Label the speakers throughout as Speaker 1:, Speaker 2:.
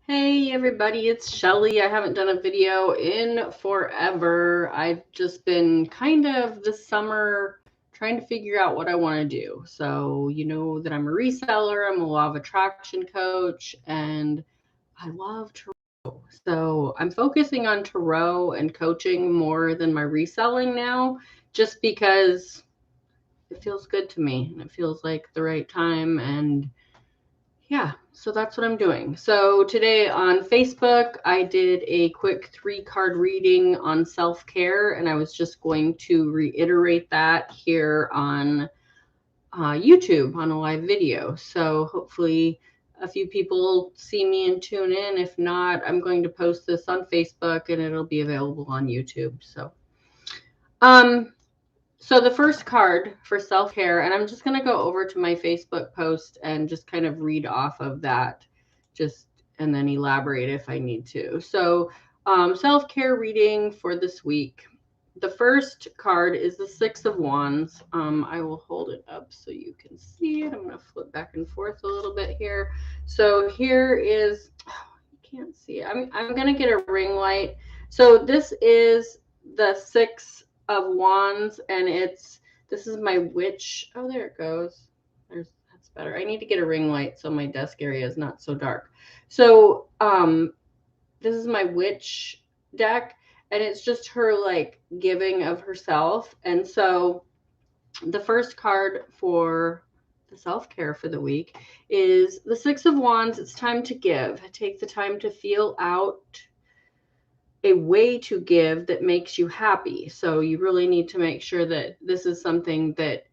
Speaker 1: Hey everybody, it's Shelly. I haven't done a video in forever. I've just been kind of this summer trying to figure out what I want to do. So, you know that I'm a reseller, I'm a law of attraction coach, and I love tarot. So, I'm focusing on tarot and coaching more than my reselling now, just because it feels good to me and it feels like the right time. And yeah, so that's what I'm doing. So today on Facebook, I did a quick 3-card reading on self-care, and I was just going to reiterate that here on YouTube on a live video. So hopefully a few people see me and tune in. If not, I'm going to post this on Facebook and it'll be available on YouTube. Um, so the first card for self-care, and I'm just going to go over to my Facebook post and just kind of read off of that, just and then elaborate if I need to. So self-care reading for this week. The first card is the Six of Wands. I will hold it up so you can see it. I'm going to flip back and forth a little bit here. So here is, you can't see it. I'm going to get a ring light. So this is the Six of Wands, and this is my witch. Oh, there it goes. That's better. I need to get a ring light so my desk area is not so dark. So this is my witch deck, and it's just her like giving of herself. And so the first card for the self-care for the week is the Six of Wands. It's time to give. Take the time to feel out a way to give that makes you happy. So you really need to make sure that this is something that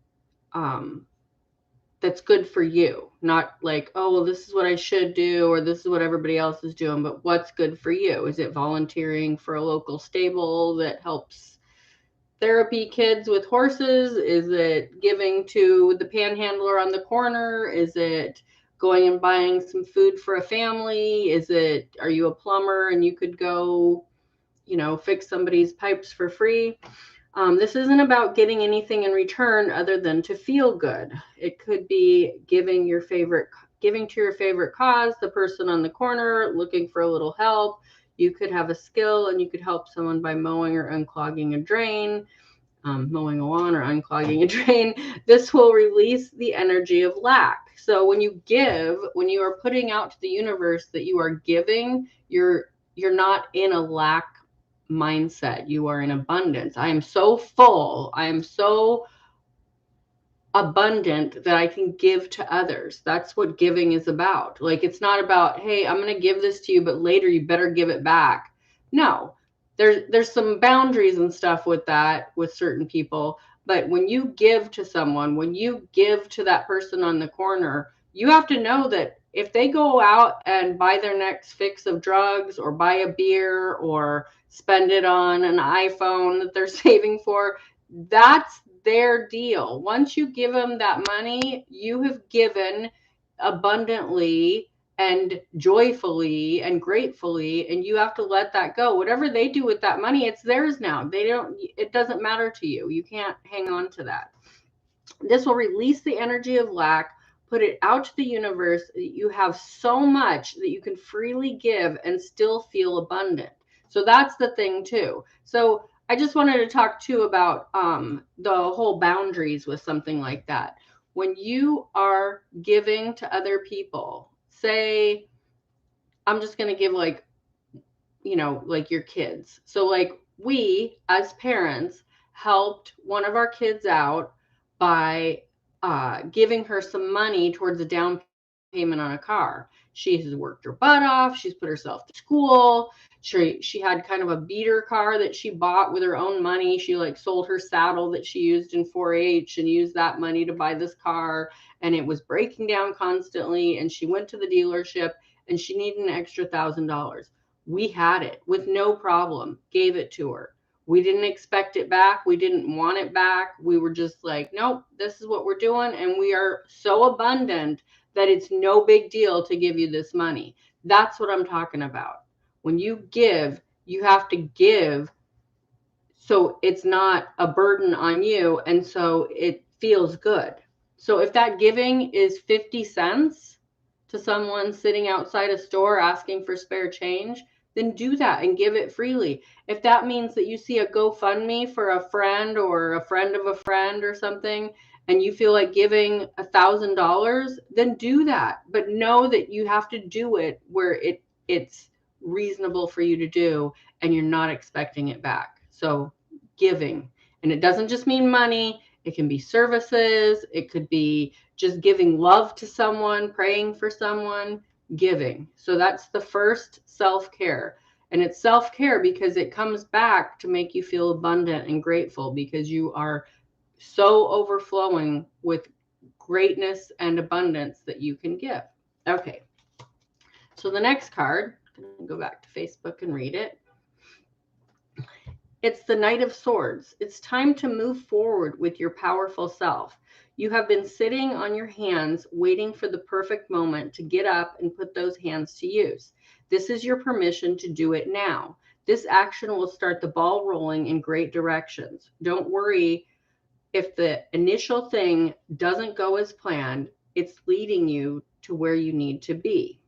Speaker 1: that's good for you, not like, oh, well, this is what I should do, or this is what everybody else is doing, but what's good for you? Is it volunteering for a local stable that helps therapy kids with horses? Is it giving to the panhandler on the corner? Is it going and buying some food for a family? Are you a plumber and you could go, fix somebody's pipes for free? This isn't about getting anything in return other than to feel good. It could be giving to your favorite cause, the person on the corner looking for a little help. You could have a skill and you could help someone by mowing or unclogging a drain, mowing a lawn or unclogging a drain. This will release the energy of lack. So when you are putting out to the universe that you are giving, you're not in a lack mindset. You are in abundance. I am so full. I am so abundant that I can give to others. That's what giving is about. Like, it's not about, hey, I'm going to give this to you, but later you better give it back. No, there's some boundaries and stuff with that, with certain people. But when you give to someone, when you give to that person on the corner, you have to know that if they go out and buy their next fix of drugs or buy a beer or spend it on an iPhone that they're saving for, that's their deal. Once you give them that money, you have given abundantly and joyfully and gratefully, and you have to let that go. Whatever they do with that money, it's theirs now. It doesn't matter to you. You can't hang on to that. This will release the energy of lack, put it out to the universe. You have so much that you can freely give and still feel abundant. So that's the thing too. So I just wanted to talk too about the whole boundaries with something like that. When you are giving to other people, say, I'm just going to give like your kids. So like we as parents helped one of our kids out by giving her some money towards a down payment on a car. She has worked her butt off. She's put herself to school. She had kind of a beater car that she bought with her own money. She like sold her saddle that she used in 4-H and used that money to buy this car. And it was breaking down constantly. And she went to the dealership and she needed an extra $1,000. We had it with no problem, gave it to her. We didn't expect it back. We didn't want it back. We were just like, nope, this is what we're doing. And we are so abundant that it's no big deal to give you this money. That's what I'm talking about. When you give, you have to give so it's not a burden on you. And so it feels good. So if that giving is 50 cents to someone sitting outside a store asking for spare change, then do that and give it freely. If that means that you see a GoFundMe for a friend or a friend of a friend or something, and you feel like giving $1,000, then do that. But know that you have to do it where it's reasonable for you to do and you're not expecting it back. So giving. And it doesn't just mean money. It can be services. It could be just giving love to someone, praying for someone, giving. So that's the first self-care. And it's self-care because it comes back to make you feel abundant and grateful because you are so overflowing with greatness and abundance that you can give. Okay. So the next card, I'm going to go back to Facebook and read it. It's the Knight of Swords. It's time to move forward with your powerful self. You have been sitting on your hands waiting for the perfect moment to get up and put those hands to use. This is your permission to do it now. This action will start the ball rolling in great directions. Don't worry if the initial thing doesn't go as planned. It's leading you to where you need to be.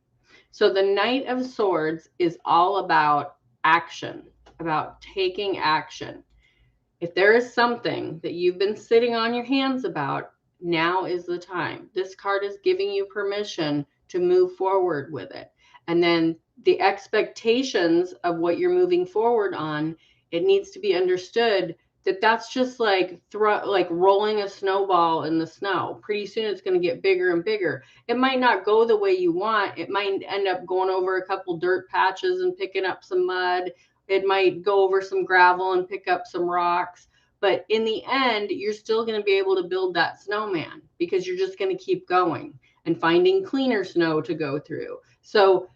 Speaker 1: So the Knight of Swords is all about action, about taking action. If there is something that you've been sitting on your hands about, now is the time. This card is giving you permission to move forward with it. And then the expectations of what you're moving forward on, it needs to be understood that that's just like rolling a snowball in the snow. Pretty soon it's going to get bigger and bigger. It might not go the way you want. It might end up going over a couple dirt patches and picking up some mud. It might go over some gravel and pick up some rocks. But in the end, you're still going to be able to build that snowman because you're just going to keep going and finding cleaner snow to go through. So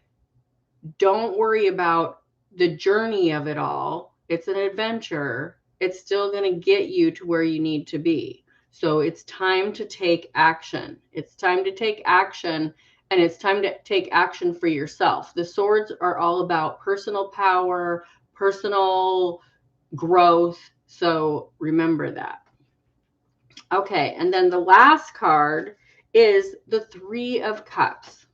Speaker 1: don't worry about the journey of it all. It's an adventure. It's still going to get you to where you need to be. So it's time to take action. It's time to take action, and it's time to take action for yourself. The swords are all about personal power, personal growth. So remember that. Okay, and then the last card is the Three of Cups.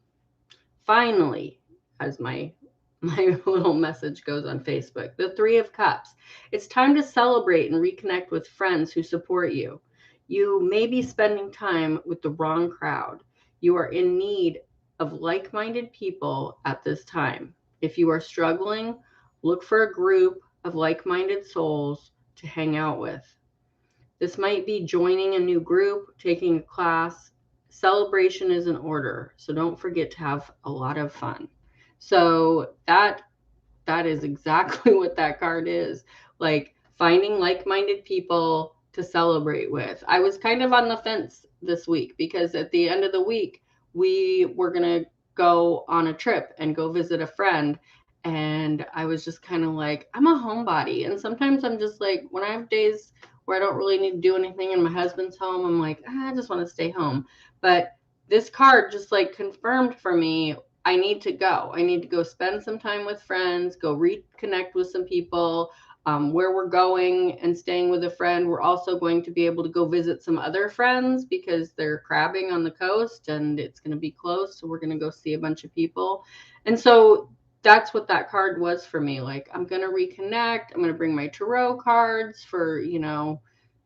Speaker 1: Finally, as my little message goes on Facebook, the Three of Cups. It's time to celebrate and reconnect with friends who support you. You may be spending time with the wrong crowd. You are in need of like-minded people at this time. If you are struggling, look for a group of like-minded souls to hang out with. This might be joining a new group, taking a class. Celebration is in order, so don't forget to have a lot of fun. So that is exactly what that card is. Like finding like-minded people to celebrate with. I was kind of on the fence this week because at the end of the week, we were going to go on a trip and go visit a friend. And I was just kind of like, I'm a homebody. And sometimes I'm just like, when I have days where I don't really need to do anything and my husband's home, I'm like, I just want to stay home. But this card just like confirmed for me, I need to go. I need to go spend some time with friends, go reconnect with some people. Where we're going and staying with a friend, we're also going to be able to go visit some other friends because they're crabbing on the coast and it's going to be close. So we're going to go see a bunch of people. And so that's what that card was for me. Like, I'm going to reconnect. I'm going to bring my tarot cards for,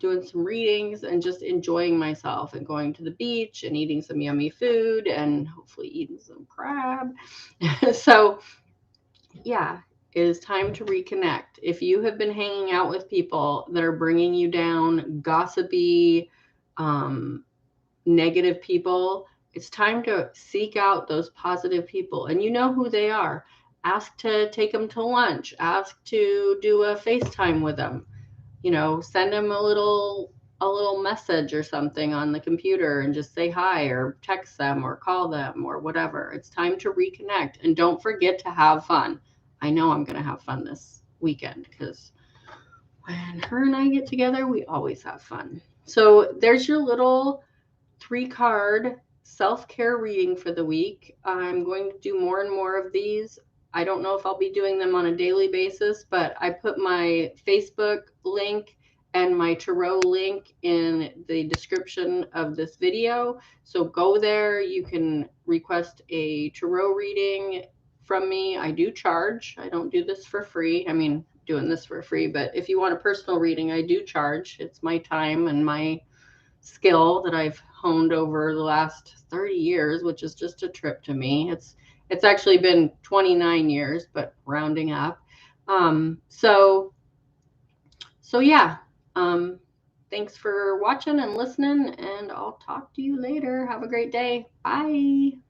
Speaker 1: doing some readings and just enjoying myself and going to the beach and eating some yummy food and hopefully eating some crab. So yeah, it is time to reconnect. If you have been hanging out with people that are bringing you down, gossipy, negative people, it's time to seek out those positive people. And you know who they are. Ask to take them to lunch. Ask to do a FaceTime with them. Send them a little message or something on the computer and just say hi or text them or call them or whatever. It's time to reconnect. And don't forget to have fun. I know I'm going to have fun this weekend because when her and I get together, we always have fun. So there's your little 3-card self-care reading for the week. I'm going to do more and more of these. I don't know if I'll be doing them on a daily basis, but I put my Facebook link and my tarot link in the description of this video. So go there. You can request a tarot reading from me. I do charge. I don't do this for free. I mean, doing this for free, but if you want a personal reading, I do charge. It's my time and my skill that I've honed over the last 30 years, which is just a trip to me. It's actually been 29 years, but rounding up. So yeah. Thanks for watching and listening, and I'll talk to you later. Have a great day. Bye.